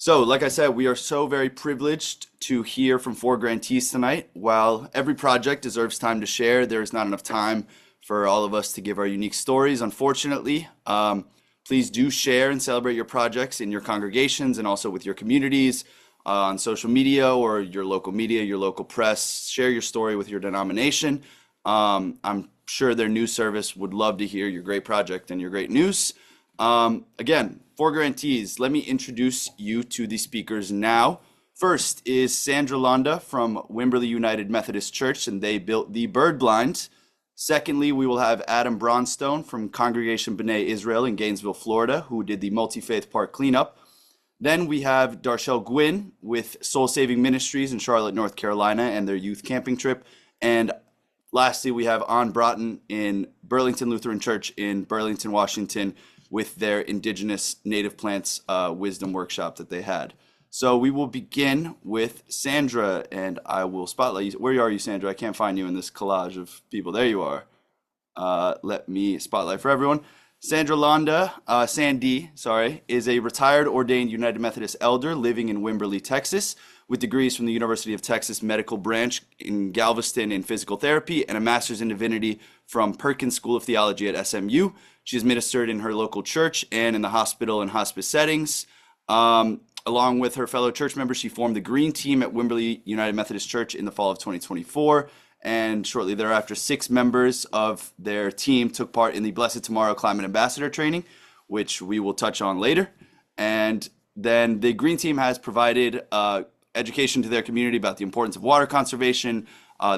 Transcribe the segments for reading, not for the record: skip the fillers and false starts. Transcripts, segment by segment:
So, like I said, we are so very privileged to hear from four grantees tonight. While every project deserves time to share, there is not enough time for all of us to give our unique stories, unfortunately. Please do share and celebrate your projects in your congregations and also with your communities on social media or your local media, your local press. Share your story with your denomination. I'm sure their news service would love to hear your great project and your great news. Again, four grantees. Let me introduce you to the speakers now. First is Sandra Londa from Wimberley United Methodist Church, and they built the bird blind. Secondly, we will have Adam Bronstone from Congregation B'nai Israel in Gainesville, Florida, who did the multi-faith park cleanup. Then we have Darshell Gwynn with Soul Saving Ministries in Charlotte, North Carolina, and their youth camping trip. And lastly, we have Ann Broughton in Burlington Lutheran Church in Burlington, Washington, with their indigenous native plants wisdom workshop that they had. So we will begin with Sandra, and I will spotlight you. Where are you, Sandra? I can't find you in this collage of people. There you are. Let me spotlight for everyone. Sandra Londa, Sandy, sorry, is a retired ordained United Methodist elder living in Wimberley, Texas, with degrees from the University of Texas Medical Branch in Galveston in physical therapy and a master's in divinity from Perkins School of Theology at SMU. She has ministered in her local church and in the hospital and hospice settings. Along with her fellow church members, she formed the Green Team at Wimberley United Methodist Church in the fall of 2024. And shortly thereafter, 6 members of their team took part in the Blessed Tomorrow Climate Ambassador training, which we will touch on later. And then the Green Team has provided education to their community about the importance of water conservation.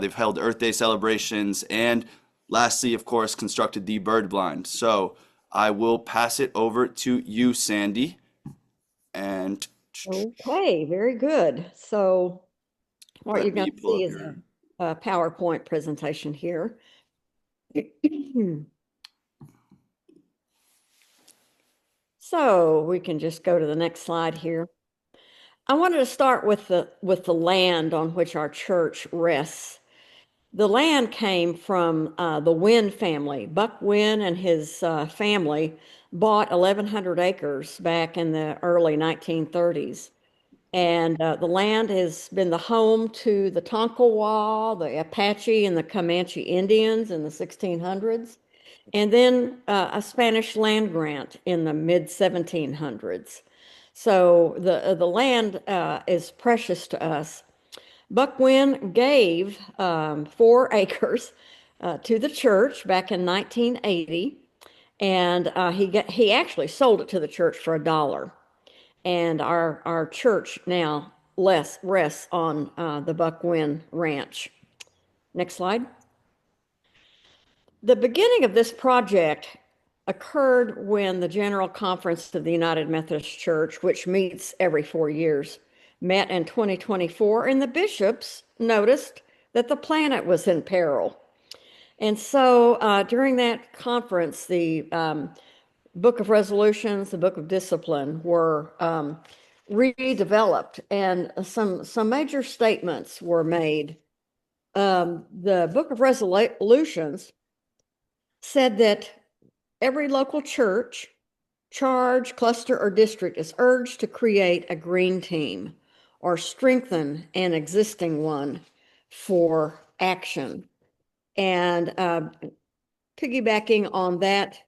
They've held Earth Day celebrations, and lastly, of course, constructed the bird blind. So I will pass it over to you, Sandy. And Okay, very good. So what let you're going me to pull see up is your. a PowerPoint presentation here. So we can just go to the next slide here. I wanted to start with the land on which our church rests. The land came from the Wynn family. Buck Wynn and his family bought 1,100 acres back in the early 1930s. And the land has been the home to the Tonkawa, the Apache, and the Comanche Indians in the 1600s, and then a Spanish land grant in the mid 1700s. So the land is precious to us. Buck Wynn gave 4 acres to the church back in 1980, and he actually sold it to the church for $1. And our church now rests on the Buck Wynn Ranch. Next slide. The beginning of this project occurred when the General Conference of the United Methodist Church, which meets every 4 years, met in 2024, and the bishops noticed that the planet was in peril. And so during that conference, the Book of Resolutions, the Book of Discipline were redeveloped, and some major statements were made. The Book of Resolutions said that every local church, charge, cluster, or district is urged to create a green team or strengthen an existing one for action. And piggybacking on that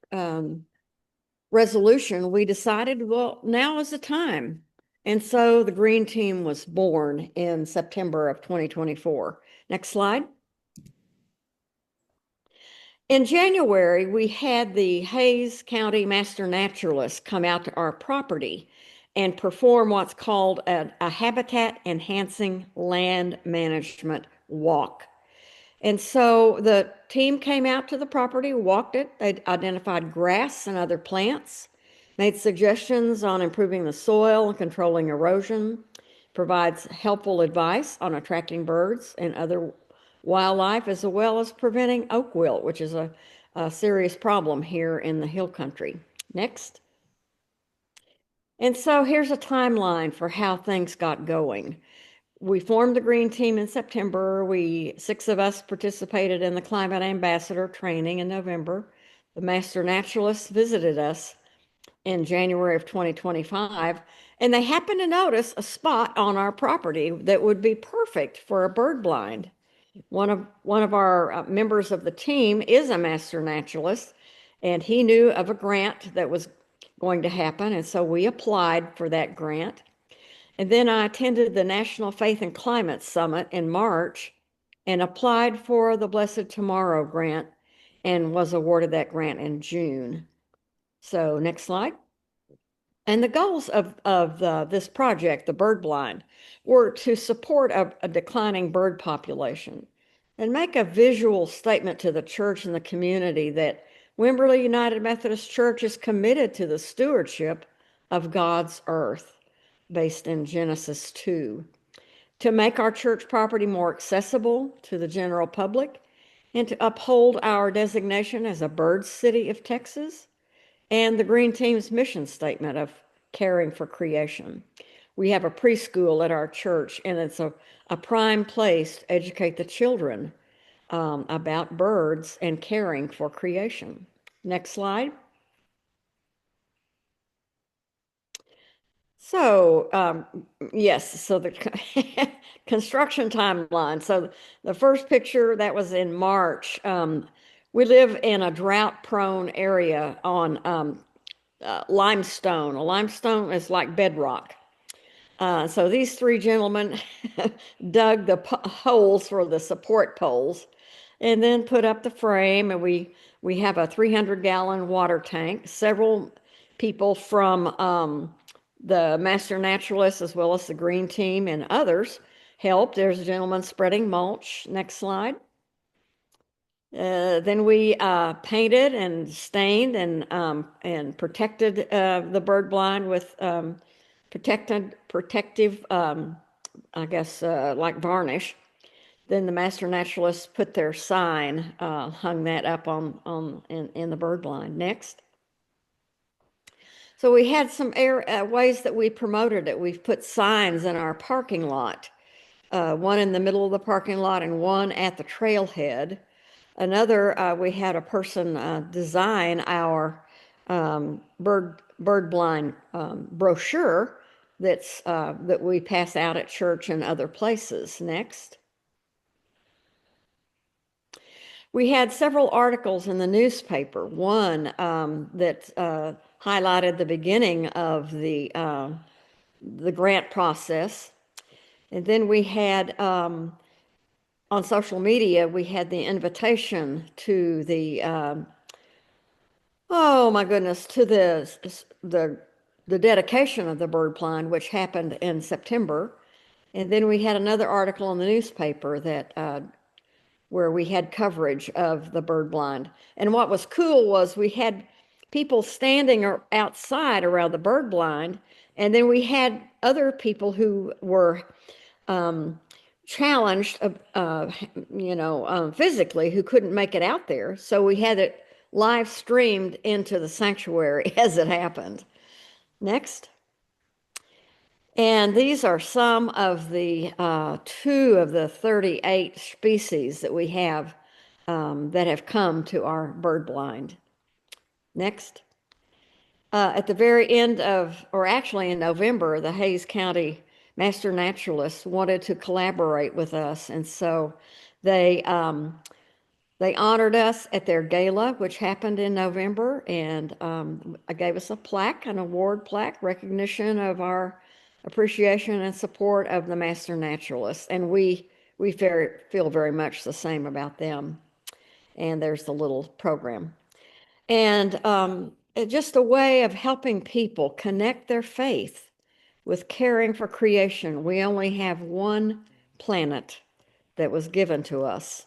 resolution, we decided, well, now is the time. And so the Green Team was born in September of 2024. Next slide. In January, we had the Hays County Master Naturalist come out to our property and perform what's called a habitat enhancing land management walk. And so the team came out to the property, walked it, they identified grass and other plants, made suggestions on improving the soil and controlling erosion, provides helpful advice on attracting birds and other wildlife, as well as preventing oak wilt, which is a serious problem here in the hill country. Next. And so here's a timeline for how things got going. We formed the Green Team in September. 6 of us participated in the Climate Ambassador training in November. The Master Naturalist visited us in January of 2025, and they happened to notice a spot on our property that would be perfect for a bird blind. One of our members of the team is a master naturalist, and he knew of a grant that was going to happen, and so we applied for that grant. And then I attended the National Faith and Climate Summit in March and applied for the Blessed Tomorrow grant and was awarded that grant in June. So next slide. And the goals of this project, the Bird Blind, were to support a declining bird population and make a visual statement to the church and the community that Wimberley United Methodist Church is committed to the stewardship of God's earth, based in Genesis 2, to make our church property more accessible to the general public, and to uphold our designation as a bird city of Texas, and the Green Team's mission statement of caring for creation. We have a preschool at our church, and it's a prime place to educate the children about birds and caring for creation. Next slide. So, yes, so the construction timeline. So the first picture, that was in March. We live in a drought-prone area on limestone. A limestone is like bedrock. So these three gentlemen dug the holes for the support poles and then put up the frame, and we have a 300-gallon water tank. Several people from the Master Naturalists, as well as the Green Team and others, helped. There's a gentleman spreading mulch. Next slide. Then we painted and stained and protected the bird blind with protective, I guess, like varnish. Then the Master Naturalists put their sign, hung that up in the bird blind. Next. So we had some ways that we promoted it. We've put signs in our parking lot, one in the middle of the parking lot and one at the trailhead. Another, we had a person design our bird blind brochure that we pass out at church and other places. Next. We had several articles in the newspaper. One that highlighted the beginning of the grant process, and then we had on social media we had the invitation to the oh my goodness, to the dedication of the bird blind, which happened in September, and then we had another article in the newspaper that where we had coverage of the bird blind. And what was cool was we had people standing outside around the bird blind, and then we had other people who were challenged, physically, who couldn't make it out there. So we had it live streamed into the sanctuary as it happened. Next. And these are some of the 2 of the 38 species that we have that have come to our bird blind. Next. At the very end of, or actually in November, the Hays County Master Naturalists wanted to collaborate with us, and so they honored us at their gala, which happened in November, and gave us a plaque, an award plaque, recognition of our appreciation and support of the Master Naturalists, and we feel very much the same about them. And there's the little program, and just a way of helping people connect their faith with caring for creation. We only have one planet that was given to us,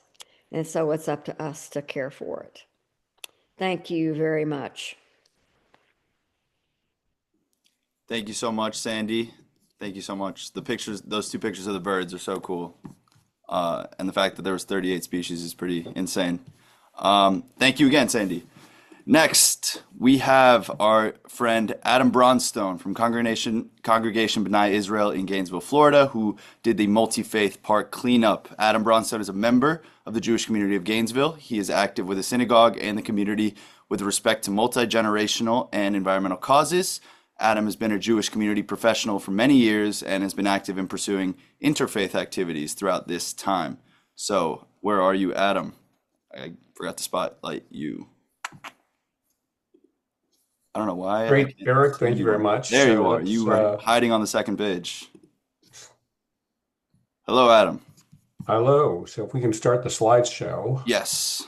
and so it's up to us to care for it. Thank you very much. Thank you so much, Sandy. Thank you so much. The pictures, those 2 pictures of the birds are so cool. And the fact that there was 38 species is pretty insane. Thank you again, Sandy. Next, we have our friend Adam Bronstone from Congregation B'nai Israel in Gainesville, Florida, who did the multi-faith park cleanup. Adam Bronstone is a member of the Jewish community of Gainesville. He is active with the synagogue and the community with respect to multi-generational and environmental causes. Adam has been a Jewish community professional for many years and has been active in pursuing interfaith activities throughout this time. So, where are you, Adam? I forgot to spotlight you. I don't know why I Great, can't Eric. see Thank you very you. much. There you So are. You were hiding on the second page. Hello, Adam. hello. So if we can start the slideshow. Yes.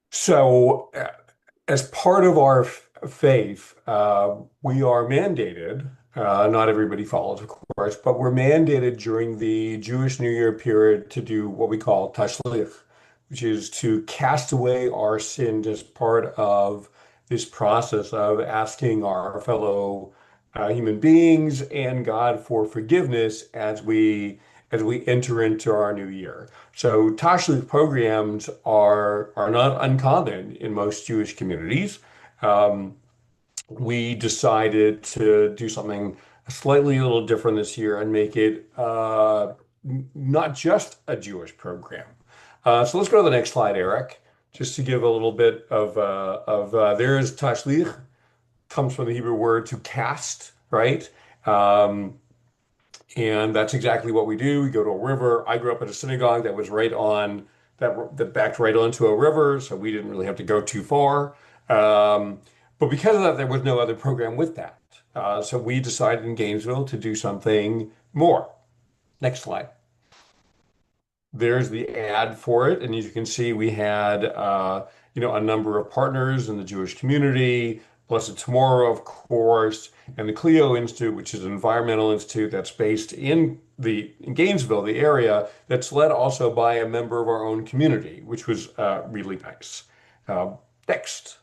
So as part of our faith, we are mandated, not everybody follows, of course, but we're mandated during the Jewish New Year period to do what we call tashlich, which is to cast away our sin as part of this process of asking our fellow human beings and God for forgiveness as we enter into our new year. So tashlich programs are not uncommon in most Jewish communities. Um, we decided to do something slightly a little different this year and make it not just a Jewish program. So let's go to the next slide, Eric, just to give a little bit of there is tashlich, comes from the Hebrew word to cast, right? Um, and that's exactly what we do. We go to a river. I grew up at a synagogue that was right on that backed right onto a river, so we didn't really have to go too far. Um, but because of that, there was no other program with that. So we decided in Gainesville to do something more. Next slide. There's the ad for it, and as you can see, we had a number of partners in the Jewish community, Blessed Tomorrow, of course, and the Clio Institute, which is an environmental institute that's based in Gainesville, the area, that's led also by a member of our own community, which was really nice. Uh, Next.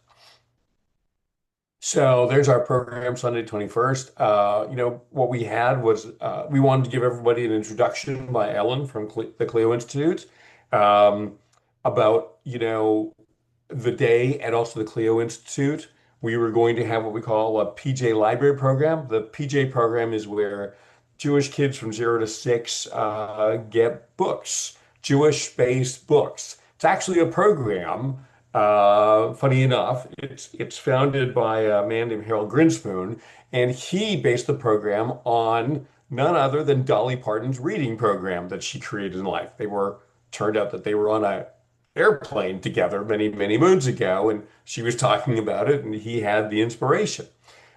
So there's our program, Sunday 21st. What we had was we wanted to give everybody an introduction by Ellen from the Clio Institute um, about, the day and also the Clio Institute. We were going to have what we call a PJ Library program. The PJ program is where Jewish kids from 0 to 6 get books, Jewish-based books. It's actually a program. Funny enough, it's founded by a man named Harold Grinspoon, and he based the program on none other than Dolly Parton's reading program that she created in life. Turned out that they were on a airplane together many, many moons ago, and she was talking about it, and he had the inspiration.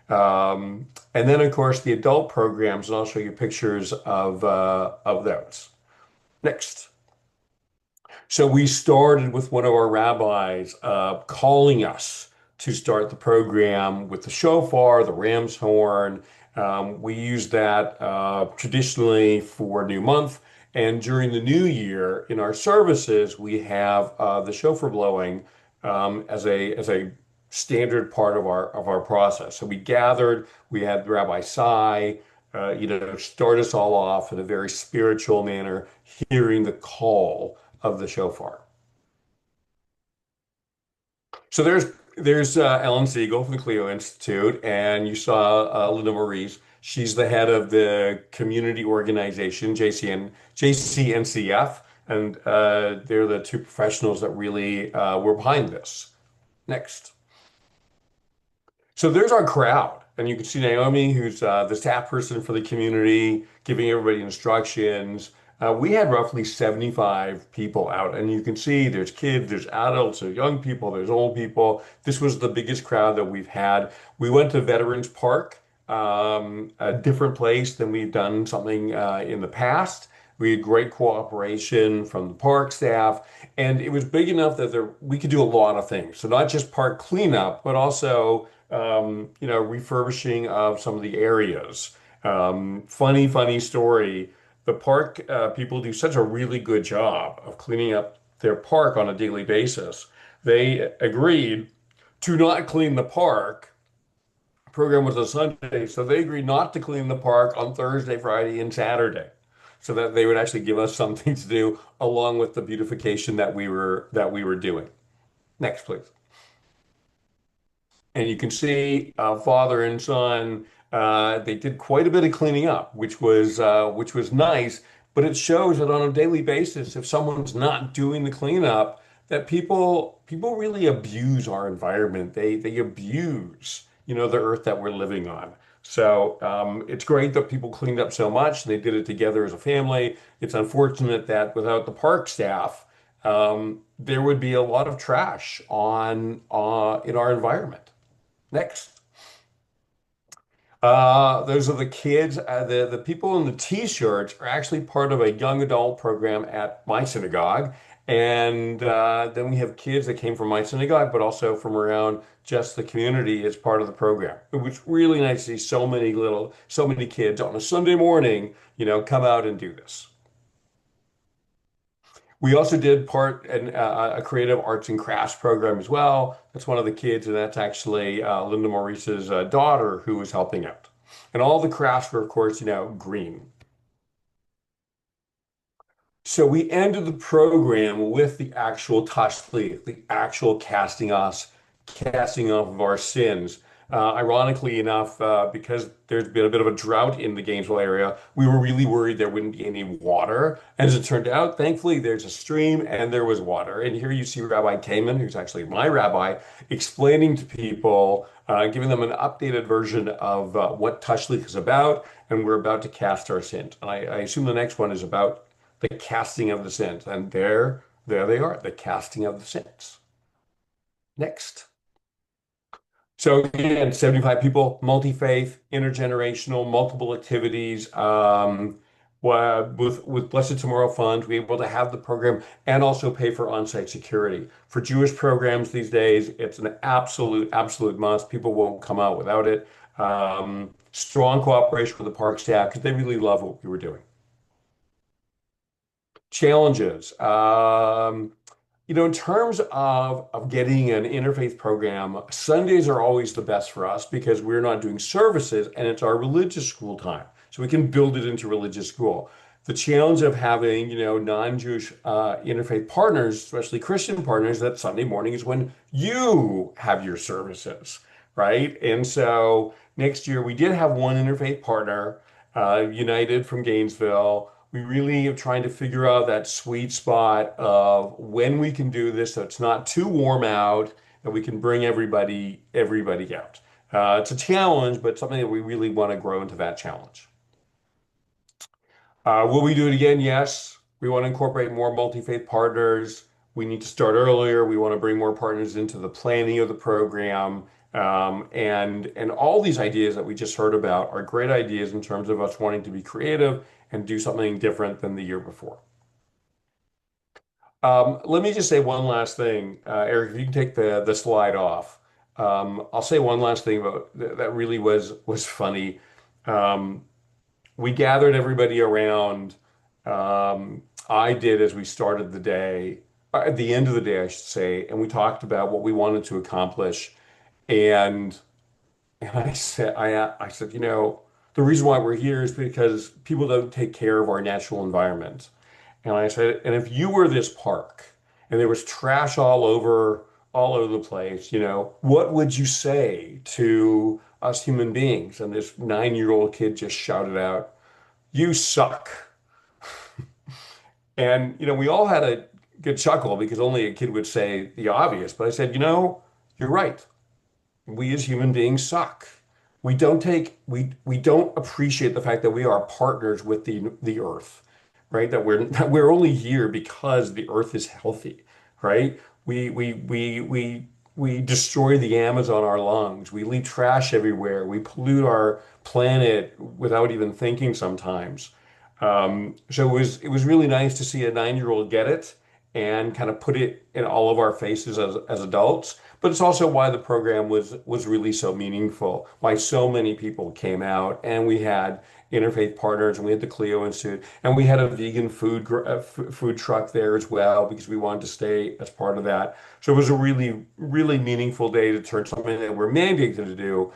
And then, of course, the adult programs, and I'll show you pictures of those. Next. So we started with one of our rabbis calling us to start the program with the shofar, the ram's horn. We use that traditionally for New Month. And during the new year, in our services, we have the shofar blowing as a standard part of our process. So we gathered, we had Rabbi Sai, start us all off in a very spiritual manner, hearing the call of the shofar. So there's Ellen Siegel from the Clio Institute, and you saw Linda Maurice. She's the head of the community organization, JCNCF, and they're the two professionals that really were behind this. Next. So there's our crowd, and you can see Naomi, who's the staff person for the community, giving everybody instructions. We had roughly 75 people out, and you can see there's kids, there's adults, there's young people, there's old people. This was the biggest crowd that we've had. We went to Veterans Park, a different place than we've done something in the past. We had great cooperation from the park staff, and it was big enough that we could do a lot of things. So not just park cleanup, but also refurbishing of some of the areas. Funny story. The park people do such a really good job of cleaning up their park on a daily basis. They agreed to not clean the park. Program was a Sunday, so they agreed not to clean the park on Thursday, Friday, and Saturday. so that they would actually give us something to do along with the beautification that we were doing. Next, please. And you can see father and son, they did quite a bit of cleaning up, which was nice. But it shows that on a daily basis, if someone's not doing the cleanup, that people really abuse our environment. They abuse, the earth that we're living on. So it's great that people cleaned up so much. They did it together as a family. It's unfortunate that without the park staff, there would be a lot of trash on in our environment. Next. Those are the kids. The people in the t-shirts are actually part of a young adult program at my synagogue. And then we have kids that came from my synagogue, but also from around just the community as part of the program. It was really nice to see so many kids on a Sunday morning, come out and do this. We also did part in a creative arts and crafts program as well. That's one of the kids, and that's actually Linda Maurice's daughter who was helping out. And all the crafts were, of course, green. So we ended the program with the actual tashlich, the actual casting off of our sins. Ironically enough, because there's been a bit of a drought in the Gainesville area, we were really worried there wouldn't be any water. And as it turned out, thankfully, there's a stream and there was water. And here you see Rabbi Kamen, who's actually my rabbi, explaining to people, giving them an updated version of what tashlich is about. And we're about to cast our sins. And I assume the next one is about the casting of the sins. And there they are, the casting of the sins. Next. So again, 75 people, multi-faith, intergenerational, multiple activities. With Blessed Tomorrow Fund, we're able to have the program and also pay for on-site security. For Jewish programs these days, it's an absolute must. People won't come out without it. Strong cooperation with the park staff because they really love what we were doing. Challenges. In terms of getting an interfaith program, Sundays are always the best for us because we're not doing services and it's our religious school time. So we can build it into religious school. The challenge of having, non-Jewish interfaith partners, especially Christian partners, that Sunday morning is when you have your services, right? And so next year we did have one interfaith partner, United from Gainesville. We really are trying to figure out that sweet spot of when we can do this so it's not too warm out and we can bring everybody out. It's a challenge, but something that we really want to grow into that challenge. Will we do it again? Yes. We want to incorporate more multi-faith partners. We need to start earlier. We want to bring more partners into the planning of the program. And all these ideas that we just heard about are great ideas in terms of us wanting to be creative and do something different than the year before. Let me just say one last thing. Eric, if you can take the slide off. I'll say one last thing about that really was funny. We gathered everybody around. I did as we started the day, at the end of the day, I should say, and we talked about what we wanted to accomplish. And I said, the reason why we're here is because people don't take care of our natural environment. And I said, and if you were this park and there was trash all over the place, what would you say to us human beings? And this 9-year-old kid just shouted out, "You suck." And, we all had a good chuckle because only a kid would say the obvious. But I said, you're right. We as human beings suck. We don't appreciate the fact that we are partners with the earth, right? That we're only here because the earth is healthy, right? We destroy the Amazon our lungs. We leave trash everywhere. We pollute our planet without even thinking sometimes. So it was really nice to see a 9-year-old get it and kind of put it in all of our faces as adults. But it's also why the program was really so meaningful, why so many people came out, and we had interfaith partners, and we had the Clio Institute, and we had a vegan food truck there as well because we wanted to stay as part of that. So it was a really, really meaningful day to turn something that we're mandated to do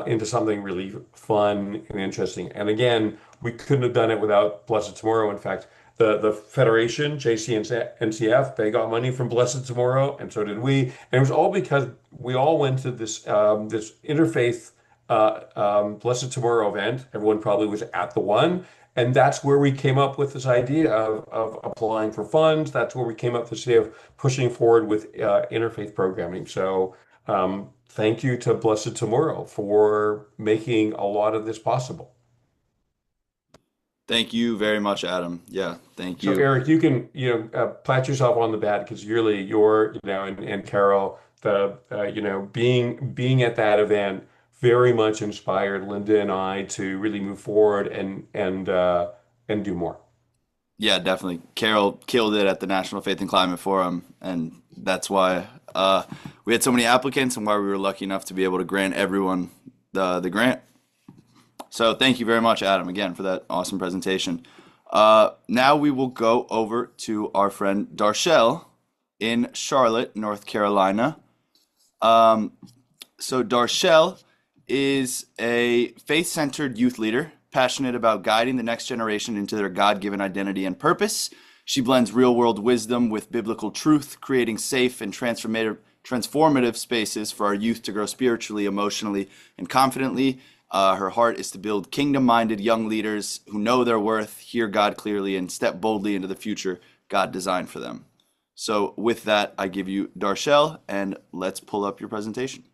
into something really fun and interesting. And again, we couldn't have done it without Blessed Tomorrow. In fact, the Federation, JCNCF, they got money from Blessed Tomorrow, and so did we. And it was all because we all went to this interfaith Blessed Tomorrow event. Everyone probably was at the one. And that's where we came up with this idea of applying for funds. That's where we came up with this idea of pushing forward with interfaith programming. So thank you to Blessed Tomorrow for making a lot of this possible. Thank you very much, Adam. Yeah, thank So you. Eric, you can pat yourself on the back because really and Carol, being at that event very much inspired Linda and I to really move forward and do more. Yeah, definitely. Carol killed it at the National Faith and Climate Forum, and that's why we had so many applicants and why we were lucky enough to be able to grant everyone the grant. So thank you very much, Adam, again, for that awesome presentation. Now we will go over to our friend Darshell in Charlotte, North Carolina. So Darshell is a faith-centered youth leader, passionate about guiding the next generation into their God-given identity and purpose. She blends real-world wisdom with biblical truth, creating safe and transformative spaces for our youth to grow spiritually, emotionally, and confidently. Her heart is to build kingdom-minded young leaders who know their worth, hear God clearly, and step boldly into the future God designed for them. So with that, I give you Darshell, and let's pull up your presentation.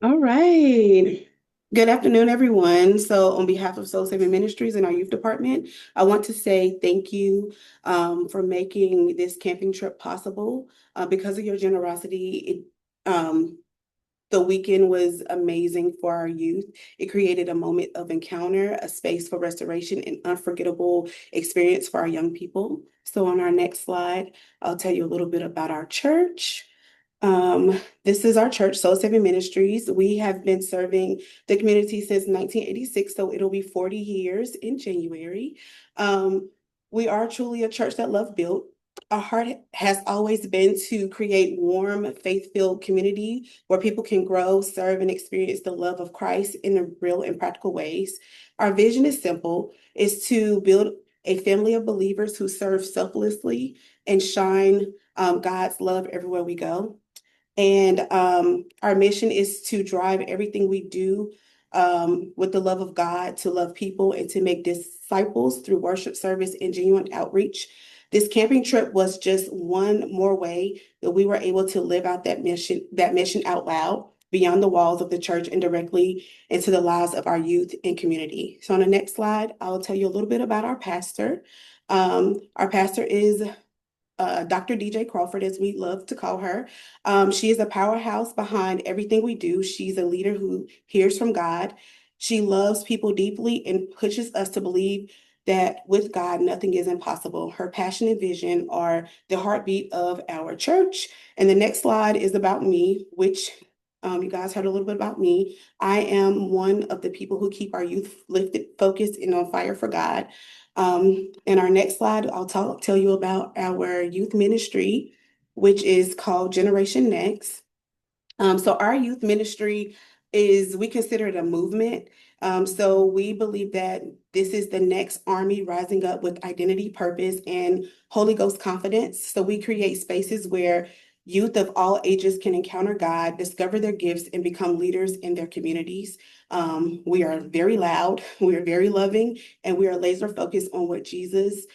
All right. Good afternoon, everyone. So on behalf of Soul Saving Ministries and our youth department, I want to say thank you for making this camping trip possible. Because of your generosity, the weekend was amazing for our youth. It created a moment of encounter, a space for restoration, and unforgettable experience for our young people. So on our next slide, I'll tell you a little bit about our church. This is our church, Soul Saving Ministries. We have been serving the community since 1986, so it'll be 40 years in January. We are truly a church that love built. Our heart has always been to create warm, faith-filled community where people can grow, serve, and experience the love of Christ in real and practical ways. Our vision is simple, is to build a family of believers who serve selflessly and shine God's love everywhere we go. And our mission is to drive everything we do with the love of God, to love people and to make disciples through worship service and genuine outreach. This camping trip was just one more way that we were able to live out that mission out loud beyond the walls of the church and directly into the lives of our youth and community. So on the next slide, I'll tell you a little bit about our pastor. Our pastor is Dr. DJ Crawford, as we love to call her. She is a powerhouse behind everything we do. She's a leader who hears from God. She loves people deeply and pushes us to believe that with God, nothing is impossible. Her passion and vision are the heartbeat of our church. And the next slide is about me, which you guys heard a little bit about me. I am one of the people who keep our youth lifted, focused, and on fire for God. In our next slide, I'll tell you about our youth ministry, which is called Generation Next. So our youth ministry we consider it a movement. So we believe that this is the next army rising up with identity, purpose, and Holy Ghost confidence. So we create spaces where youth of all ages can encounter God, discover their gifts, and become leaders in their communities. We are very loud, we are very loving, and we are laser focused on what Jesus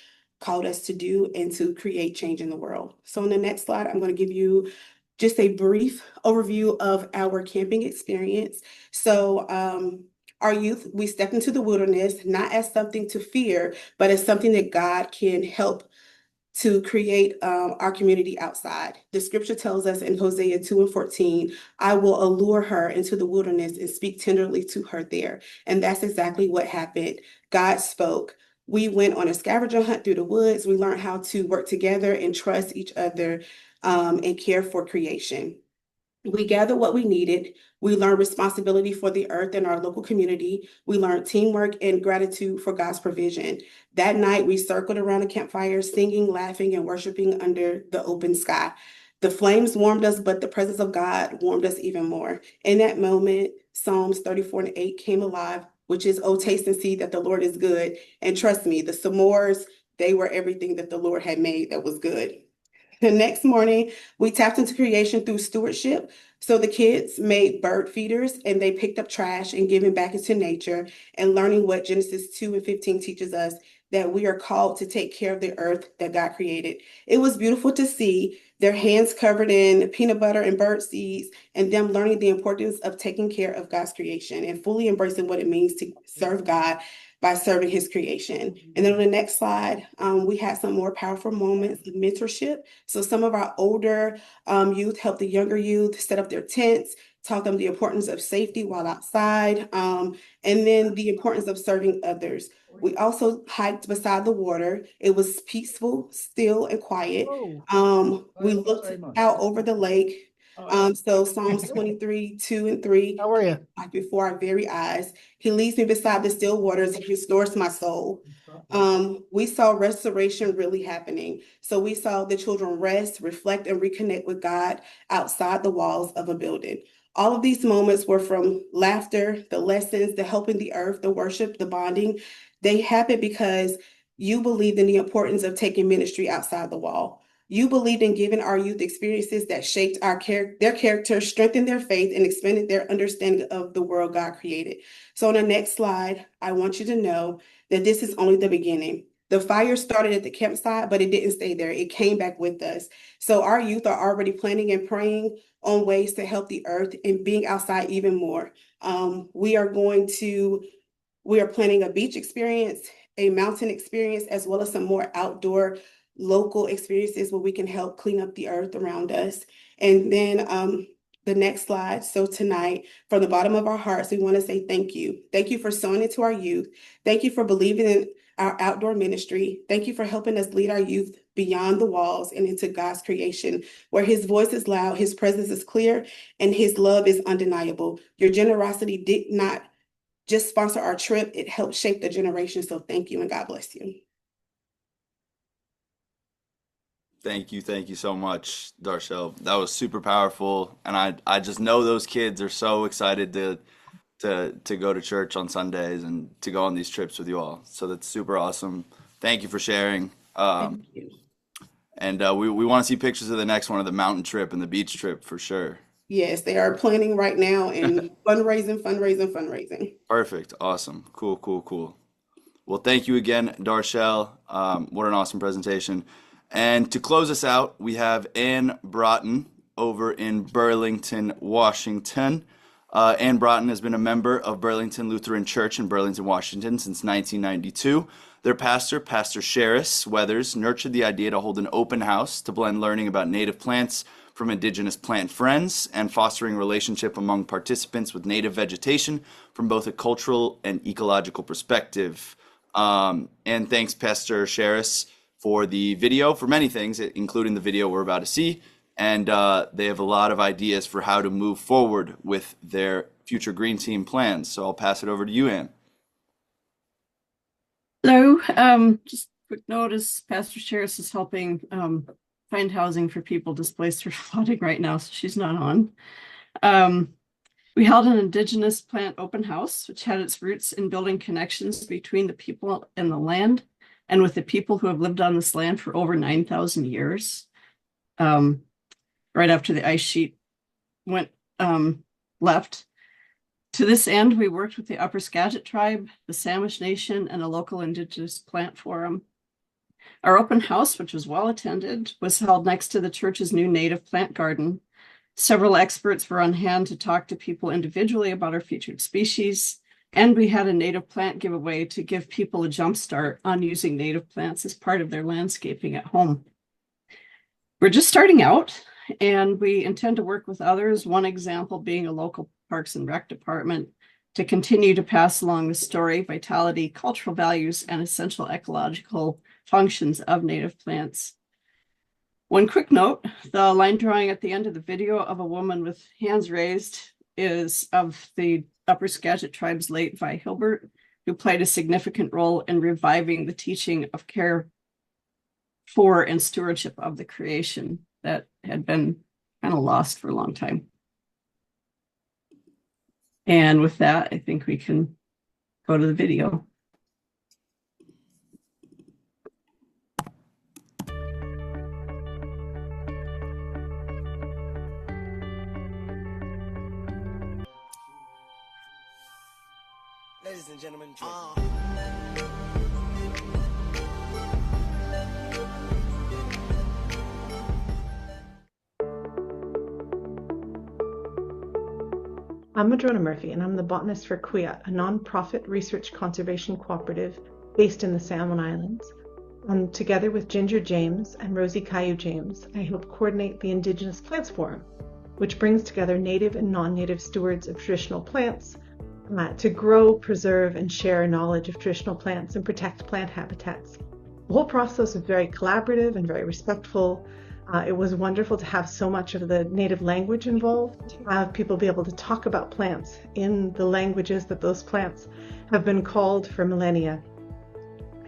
called us to do and to create change in the world. So on the next slide, I'm going to give you just a brief overview of our camping experience. So our youth, we stepped into the wilderness, not as something to fear, but as something that God can help to create our community outside. The scripture tells us in Hosea 2:14, I will allure her into the wilderness and speak tenderly to her there. And that's exactly what happened. God spoke. We went on a scavenger hunt through the woods. We learned how to work together and trust each other and care for creation. We gathered what we needed. We learned responsibility for the earth and our local community. We learned teamwork and gratitude for God's provision. That night, we circled around a campfire, singing, laughing, and worshiping under the open sky. The flames warmed us, but the presence of God warmed us even more. In that moment, Psalms 34:8 came alive, which is, "Oh, taste and see that the Lord is good." And trust me, the s'mores, they were everything that the Lord had made that was good. The next morning, we tapped into creation through stewardship. So the kids made bird feeders and they picked up trash and giving back into nature and learning what Genesis 2:15 teaches us, that we are called to take care of the earth that God created. It was beautiful to see their hands covered in peanut butter and bird seeds and them learning the importance of taking care of God's creation and fully embracing what it means to serve God by serving his creation. And then on the next slide, we had some more powerful moments of mentorship. So some of our older youth helped the younger youth set up their tents, taught them the importance of safety while outside, and then the importance of serving others. We also hiked beside the water. It was peaceful, still, and quiet. We looked out over the lake. So Psalms 23, 2 and 3. How are you? Like before our very eyes. He leads me beside the still waters. He restores my soul. We saw restoration really happening. So we saw the children rest, reflect, and reconnect with God outside the walls of a building. All of these moments were from laughter, the lessons, the helping the earth, the worship, the bonding. They happened because you believed in the importance of taking ministry outside the wall. You believed in giving our youth experiences that shaped their character, strengthened their faith, and expanded their understanding of the world God created. So on the next slide, I want you to know that this is only the beginning. The fire started at the campsite, but it didn't stay there. It came back with us. So our youth are already planning and praying on ways to help the earth and being outside even more. We are planning a beach experience, a mountain experience, as well as some more outdoor local experiences where we can help clean up the earth around us. And then the next slide. So tonight, from the bottom of our hearts, we want to say thank you. Thank you for sowing into our youth. Thank you for believing in our outdoor ministry. Thank you for helping us lead our youth beyond the walls and into God's creation, where his voice is loud, his presence is clear, and his love is undeniable. Your generosity did not just sponsor our trip, it helped shape the generation. So thank you and God bless you. Thank you so much, Darshell. That was super powerful, and I just know those kids are so excited to go to church on Sundays and to go on these trips with you all. So that's super awesome. Thank you for sharing. Thank you. And we want to see pictures of the next one, of the mountain trip and the beach trip for sure. Yes, they are planning right now and fundraising. Perfect. Awesome. Cool. Well, thank you again, Darshell. What an awesome presentation. And to close us out, we have Ann Broughton over in Burlington, Washington. Ann Broughton has been a member of Burlington Lutheran Church in Burlington, Washington since 1992. Their pastor, Pastor Sherris Weathers, nurtured the idea to hold an open house to blend learning about native plants from indigenous plant friends and fostering relationship among participants with native vegetation from both a cultural and ecological perspective. And thanks, Pastor Sherris, for the video, for many things, including the video we're about to see. And they have a lot of ideas for how to move forward with their future Green Team plans. So I'll pass it over to you, Ann. Hello. Just quick notice, Pastor Sherris is helping find housing for people displaced through flooding right now, so she's not on. We held an Indigenous plant open house, which had its roots in building connections between the people and the land, and with the people who have lived on this land for over 9,000 years. Right after the ice sheet went left. To this end, we worked with the Upper Skagit tribe, the Samish Nation, and a local Indigenous plant forum. Our open house, which was well attended, was held next to the church's new native plant garden. Several experts were on hand to talk to people individually about our featured species, and we had a native plant giveaway to give people a jump start on using native plants as part of their landscaping at home. We're just starting out, and we intend to work with others, one example being a local Parks and Rec department to continue to pass along the story, vitality, cultural values, and essential ecological functions of native plants. One quick note, the line drawing at the end of the video of a woman with hands raised is of the Upper Skagit tribe's late Vi Hilbert, who played a significant role in reviving the teaching of care for and stewardship of the creation that had been kind of lost for a long time. And with that, I think we can go to the video. Ladies and gentlemen, I'm Madrona Murphy, and I'm the botanist for Kwiat, a non-profit research conservation cooperative based in the Salmon Islands. And together with Ginger James and Rosie Caillou James, I help coordinate the Indigenous Plants Forum, which brings together native and non-native stewards of traditional plants to grow, preserve, and share knowledge of traditional plants and protect plant habitats. The whole process was very collaborative and very respectful. It was wonderful to have so much of the native language involved, to have people be able to talk about plants in the languages that those plants have been called for millennia,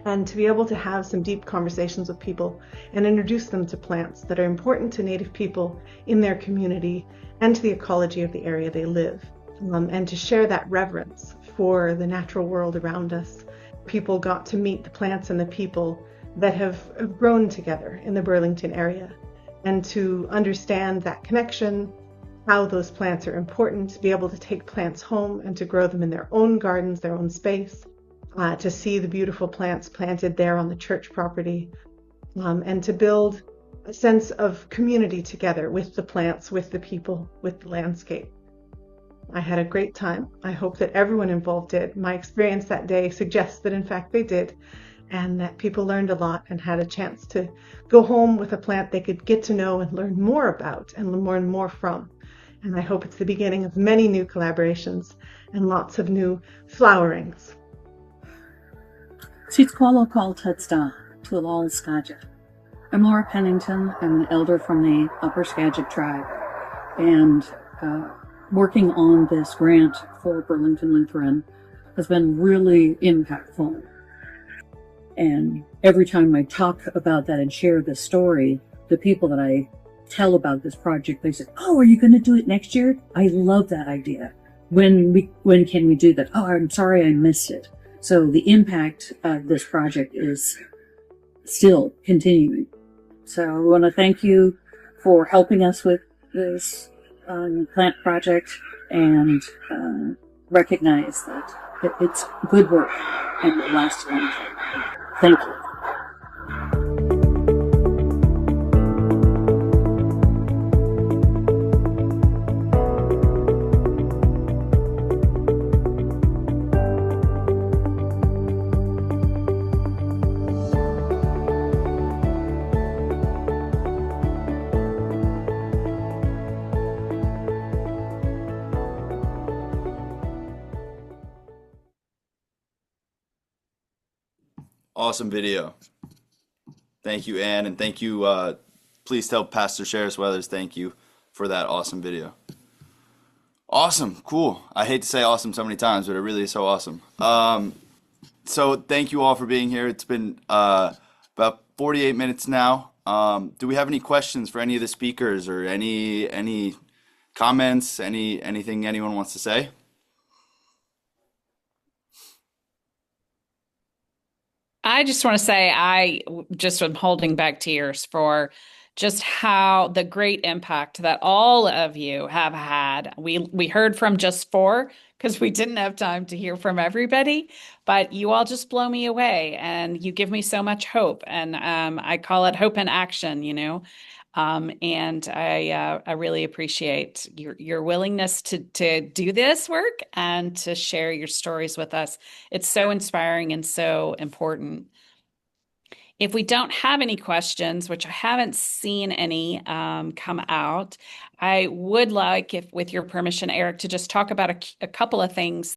and to be able to have some deep conversations with people and introduce them to plants that are important to native people in their community and to the ecology of the area they live, and to share that reverence for the natural world around us. People got to meet the plants and the people that have grown together in the Burlington area, and to understand that connection, how those plants are important, to be able to take plants home and to grow them in their own gardens, their own space, to see the beautiful plants planted there on the church property, and to build a sense of community together with the plants, with the people, with the landscape. I had a great time. I hope that everyone involved did. My experience that day suggests that in fact they did, and that people learned a lot and had a chance to go home with a plant they could get to know and learn more about and learn more from. And I hope it's the beginning of many new collaborations and lots of new flowerings. Sitqualo call Tudsta to all Skagit. I'm Laura Pennington. I'm an elder from the Upper Skagit tribe, and working on this grant for Burlington Lutheran has been really impactful. And every time I talk about that and share this story, the people that I tell about this project, they say, "Oh, are you going to do it next year? I love that idea. When can we do that? Oh, I'm sorry I missed it." So the impact of this project is still continuing. So I want to thank you for helping us with this plant project, and recognize that it's good work and it lasts a long time. Thank you. Awesome video. Thank you, Ann, and thank you. Please tell Pastor Sheriff Weathers thank you for that awesome video. Awesome, cool. I hate to say awesome so many times, but it really is so awesome. So thank you all for being here. It's been about 48 minutes now. Do we have any questions for any of the speakers, or any comments, anything anyone wants to say? I just want to say I just am holding back tears for just how the great impact that all of you have had. We heard from just 4 because we didn't have time to hear from everybody, but you all just blow me away, and you give me so much hope. And I call it hope in action, you know. And I really appreciate your willingness to do this work and to share your stories with us. It's so inspiring and so important. If we don't have any questions, which I haven't seen any come out, I would like, if with your permission, Eric, to just talk about a couple of things